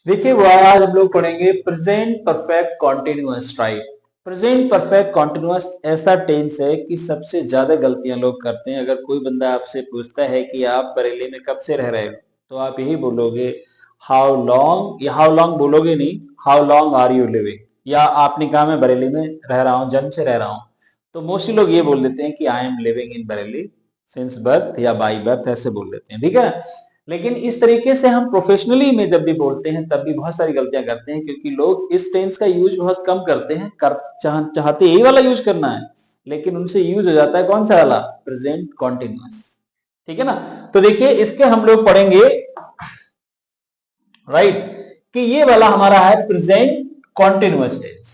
देखिए वो आज हम लोग पढ़ेंगे present perfect continuous, right. Present perfect continuous ऐसा टेंस है कि सबसे ज्यादा गलतियां लोग करते हैं। अगर कोई बंदा आपसे पूछता है कि आप बरेली में कब से रह रहे हो, तो आप यही बोलोगे हाउ लॉन्ग, या हाउ लॉन्ग बोलोगे नहीं, how long are you living. या आपने कहा मैं बरेली में रह रहा हूँ, जन्म से रह रहा हूँ, तो मोस्टली लोग ये बोल देते हैं कि I am living in Bareilly since birth या बाई बर्थ, ऐसे बोल देते हैं, ठीक है। लेकिन इस तरीके से हम प्रोफेशनली में जब भी बोलते हैं तब भी बहुत सारी गलतियां करते हैं, क्योंकि लोग इस टेंस का यूज बहुत कम करते हैं। चाहते यही वाला यूज करना है, लेकिन उनसे यूज हो जाता है कौन सा वाला, प्रेजेंट कॉन्टिन्यूअस, ठीक है ना। तो देखिए इसके हम लोग पढ़ेंगे, राइट, कि ये वाला हमारा है प्रेजेंट कॉन्टिन्यूअस टेंस,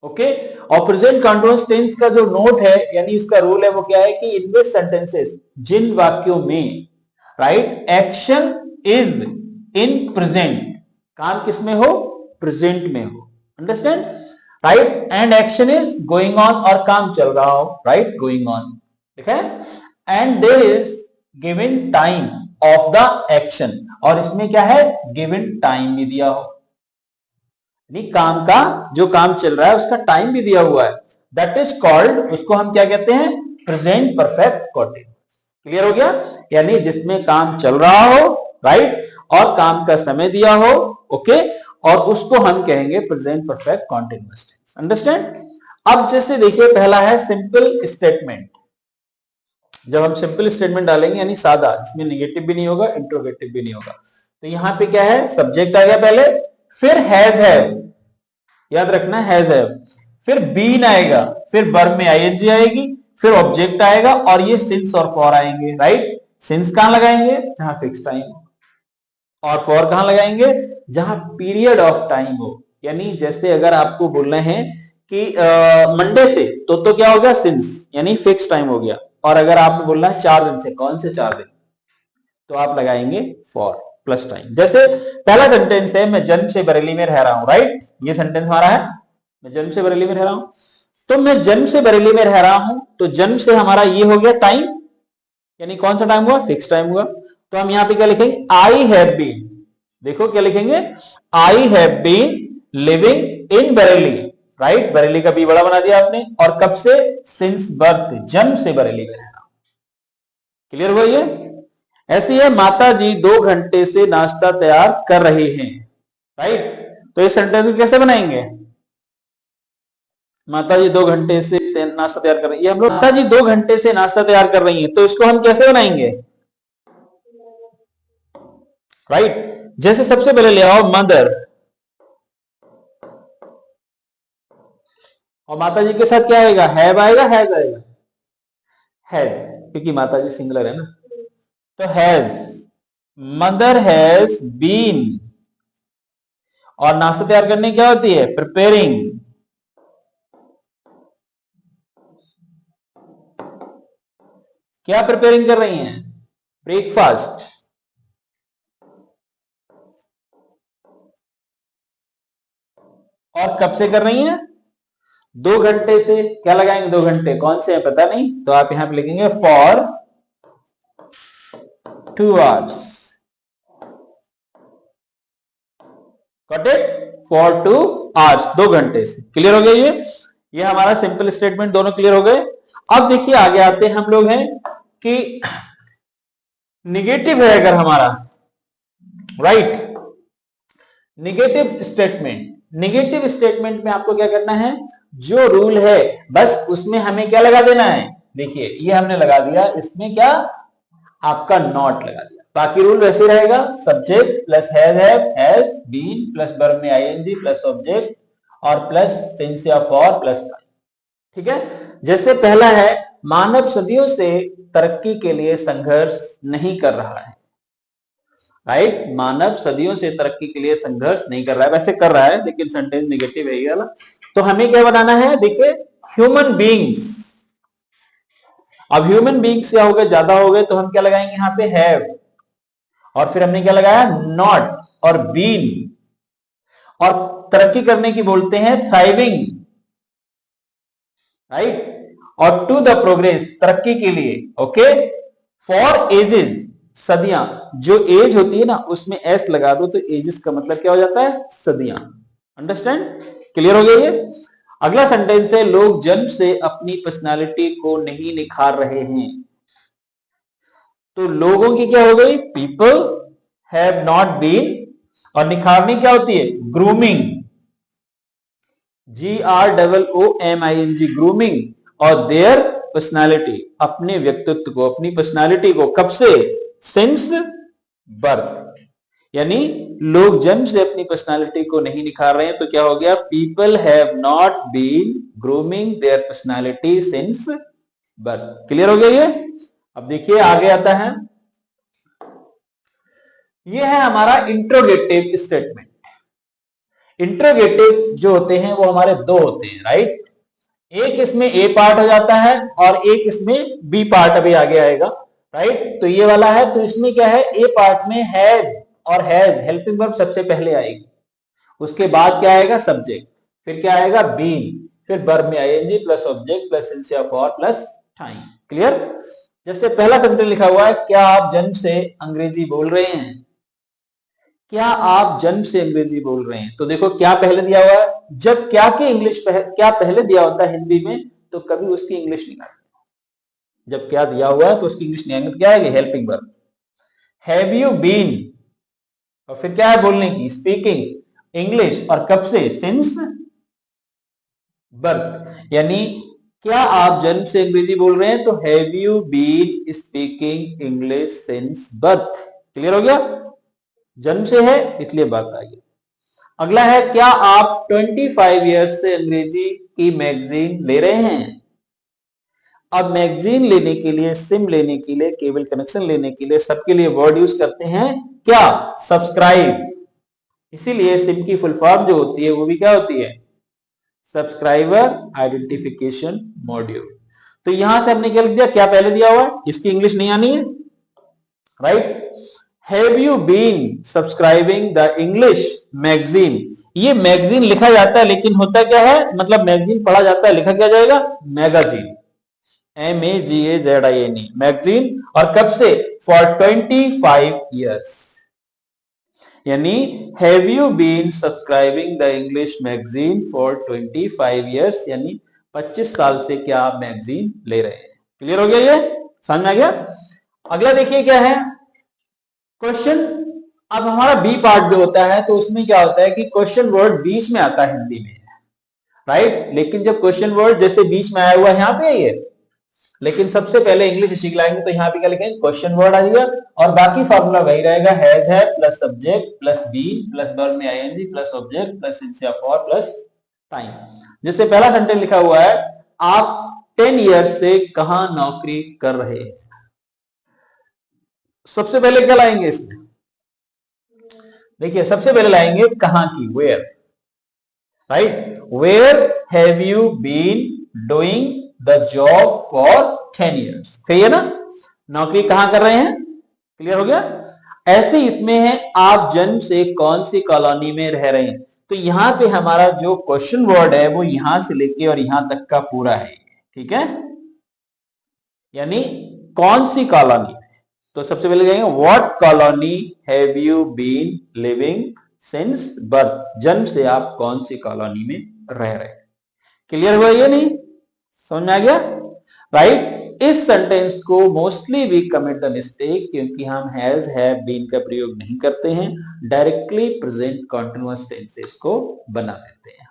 ओके। और प्रेजेंट कॉन्टिन्यूअस टेंस का जो नोट है, यानी इसका रूल है, वो क्या है कि इन दिस सेंटेंसेस, जिन वाक्यों में, right, action is in present, काम किसमें हो, प्रेजेंट में हो, understand, right, and action is going on, और काम चल रहा हो, राइट, गोइंग ऑन, ठीक है। And there is given time of the action, और इसमें क्या है, गिवन टाइम भी दिया हो, काम का जो काम चल रहा है उसका टाइम भी दिया हुआ है, दैट इज कॉल्ड, उसको हम क्या कहते हैं, प्रेजेंट परफेक्ट कॉन्टिन्यूअस। क्लियर हो गया, यानी जिसमें काम चल रहा हो, राइट, और काम का समय दिया हो, ओके, और उसको हम कहेंगे present perfect continuous tense, understand. अब जैसे देखिए पहला है सिंपल स्टेटमेंट। जब हम सिंपल स्टेटमेंट डालेंगे, यानी सादा, जिसमें निगेटिव भी नहीं होगा, इंट्रोगेटिव भी नहीं होगा, तो यहां पे क्या है, सब्जेक्ट आ गया पहले, फिर हैज है, याद रखना हैज है, फिर बीन आएगा, फिर वर्ब में आईएनजी आएगी, फिर ऑब्जेक्ट आएगा, और ये सिंस और फॉर आएंगे, राइट। सिंस कहां लगाएंगे, जहां फिक्स टाइम हो, और फॉर कहां लगाएंगे, जहां पीरियड ऑफ टाइम हो। यानी जैसे अगर आपको बोलना है कि मंडे से, तो क्या हो गया, सिंस, यानी फिक्स टाइम हो गया। और अगर आपने बोलना है 4 दिन से, कौन से 4 दिन, तो आप लगाएंगे फॉर प्लस टाइम। जैसे पहला सेंटेंस है, मैं जन्म से बरेली में रह रहा हूं, राइट, ये सेंटेंस हमारा है, मैं जन्म से बरेली में रह रहा हूं। तो मैं जन्म से बरेली में रह रहा हूं, तो जन्म से हमारा ये हो गया टाइम, यानी कौन सा टाइम हुआ, फिक्स टाइम हुआ। तो हम यहां पे क्या लिखेंगे, आई हैव बीन, देखो क्या लिखेंगे, I have been living in Bareilly, right, Bareilly का बी बड़ा बना दिया आपने, और कब से, सिंस बर्थ, जन्म से बरेली में रह रहा हूं। क्लियर हुआ ये। ऐसी है, माता जी 2 घंटे से नाश्ता तैयार कर रही हैं, राइट। तो इस सेंटेंस को कैसे बनाएंगे, माता जी 2 घंटे से नाश्ता तैयार कर रही है, हम लोग माता जी 2 घंटे से नाश्ता तैयार कर रही हैं, तो इसको हम कैसे बनाएंगे, राइट। जैसे सबसे पहले ले आओ मदर, और माता जी के साथ क्या आएगा, हैव आएगा, हैज आएगा, हैज, क्योंकि माता जी सिंगुलर है ना, तो हैज, मदर हैज बीन, और नाश्ता तैयार करने क्या होती है, प्रिपेयरिंग, क्या प्रिपेयरिंग कर रही हैं, ब्रेकफास्ट। और कब से कर रही हैं, 2 घंटे से, क्या लगाएंगे, 2 घंटे कौन से हैं पता नहीं, तो आप यहां पे लिखेंगे for 2 hours, got it, for 2 hours, 2 घंटे से। क्लियर हो गया ये हमारा सिंपल स्टेटमेंट, दोनों क्लियर हो गए। अब देखिए आगे आते हैं, हम लोग हैं कि निगेटिव है अगर हमारा, right, negative statement, negative statement में आपको क्या करना है, जो रूल है बस उसमें हमें क्या लगा देना है, देखिए ये हमने लगा दिया, इसमें क्या, आपका नॉट लगा दिया, बाकी रूल वैसे रहेगा, subject plus has been plus verb में आईएनजी प्लस ऑब्जेक्ट और प्लस सिंस या फॉर प्लस टाइम, ठीक है। जैसे पहला है, मानव सदियों से तरक्की के लिए संघर्ष नहीं कर रहा है, राइट, मानव सदियों से तरक्की के लिए संघर्ष नहीं कर रहा है, वैसे कर रहा है लेकिन सेंटेंस निगेटिव है ये वाला। तो हमें क्या बनाना है, देखिए ह्यूमन बीइंग्स, अब ह्यूमन बीइंग्स क्या हो गए, ज्यादा हो गए, तो हम क्या लगाएंगे यहाँ पे, हैव, और फिर हमने क्या लगाया, नॉट और बीन, और तरक्की करने की बोलते हैं थ्राइविंग, राइट, और टू द प्रोग्रेस, तरक्की के लिए, ओके, फॉर एजेस, सदियां, जो एज होती है ना उसमें एस लगा दो तो एजेस का मतलब क्या हो जाता है, सदियां। अंडरस्टैंड, क्लियर हो गया ये। अगला सेंटेंस है लोग जन्म से अपनी पर्सनालिटी को नहीं निखार रहे हैं। तो लोगों की क्या हो गई, पीपल हैव नॉट बीन, और निखारनी क्या होती है, ग्रूमिंग, GROOMING, ग्रूमिंग, और देयर पर्सनालिटी, अपने व्यक्तित्व को, अपनी पर्सनालिटी को, कब से, सिंस बर्थ। यानी लोग जन्म से अपनी पर्सनालिटी को नहीं निखार रहे हैं, तो क्या हो गया, people have not been grooming their personality since birth. Clear हो गया ये। अब देखिए आगे आता है, ये है हमारा इंट्रोगेटिव स्टेटमेंट। इंट्रोगेटिव जो होते हैं वो हमारे दो होते हैं, राइट। एक इसमें ए पार्ट हो जाता है और एक इसमें बी पार्ट अभी आगे आएगा, राइट। तो ये वाला है, तो इसमें क्या है, ए पार्ट में हैव और हैज, हेल्पिंग वर्ब सबसे पहले आएगी, उसके बाद क्या आएगा, सब्जेक्ट, फिर क्या आएगा, बीन, फिर वर्ब में ING plus object plus since for plus time. Clear. जैसे पहला सेंटेंस लिखा हुआ है, क्या आप जन्म से अंग्रेजी बोल रहे हैं, क्या आप जन्म से अंग्रेजी बोल रहे हैं। तो देखो क्या पहले दिया हुआ है, जब क्या की इंग्लिश क्या पहले दिया होता है हिंदी में, तो कभी उसकी इंग्लिश नहीं आएगी। जब क्या दिया हुआ है तो उसकी इंग्लिश नहीं आएगी, तो क्या आएगी, helping verb. Have you been, और फिर क्या है बोलने की, स्पीकिंग इंग्लिश, और कब से, सिंस बर्थ। यानी क्या आप जन्म से अंग्रेजी बोल रहे हैं, तो have you been speaking English since birth. Clear हो गया, जन्म से है इसलिए बर्थ आ गया। अगला है, क्या आप 25 ईयर्स से अंग्रेजी की मैगजीन ले रहे हैं। अब मैगजीन लेने के लिए, सिम लेने के लिए, केबल कनेक्शन लेने के लिए, सबके लिए वर्ड यूज करते हैं क्या, सब्सक्राइब। इसीलिए सिम की फुल फॉर्म जो होती है वो भी क्या होती है, सब्सक्राइबर आइडेंटिफिकेशन मॉड्यूल। तो यहां से हमने क्या लिख दिया, क्या पहले दिया हुआ है, इसकी इंग्लिश नहीं आनी है, right. Have you been subscribing the English magazine. ये मैगजीन लिखा जाता है लेकिन होता क्या है, मतलब मैगजीन पढ़ा जाता है, लिखा क्या जाएगा, मैगजीन, MAGAZIN, मैगजीन, और कब से, फॉर 25 ईयर्स। यानी have you been subscribing the English magazine for 25 years, यानी 25 साल से क्या आप मैगजीन ले रहे हैं। क्लियर हो गया ये, समझ में आ गया। अगला देखिए क्या है, क्वेश्चन। अब हमारा बी पार्ट जो होता है, तो उसमें क्या होता है कि क्वेश्चन वर्ड बीच में आता है हिंदी में, राइट। लेकिन जब क्वेश्चन वर्ड जैसे बीच में आया हुआ है, यहां पे है ये, लेकिन सबसे पहले इंग्लिश सीख लाएंगे तो यहाँ पे क्या लिखेंगे, क्वेश्चन वर्ड आ जाएगा, और बाकी फॉर्मूला वही रहेगा, हैज है plus subject plus been plus verb में ING plus object plus since या फॉर प्लस टाइम। जिससे पहला सेंटेंस लिखा हुआ है, आप 10 ईयर्स से कहां नौकरी कर रहे हैं। सबसे पहले क्या लाएंगे इसमें, देखिए सबसे पहले लाएंगे कहां की, where, right. Where have you been doing the job for 10 years. सही है ना, नौकरी कहां कर रहे हैं, क्लियर हो गया। ऐसे इसमें है, आप जन्म से कौन सी कॉलोनी में रह रहे हैं। तो यहां पे हमारा जो क्वेश्चन वर्ड है वो यहां से लेके और यहां तक का पूरा है, ठीक है। यानी कौन सी कॉलोनी, तो सबसे पहले कहेंगे what colony have you been living since birth, जन्म से आप कौन सी कॉलोनी में रह रहे हैं। क्लियर हुआ ये, नहीं समझ में आ गया, राइट। इस सेंटेंस को mostly we commit the mistake, क्योंकि हम हैज हैव बीन का प्रयोग नहीं करते हैं, डायरेक्टली प्रेजेंट कंटीन्यूअस टेंसेस को बना देते हैं।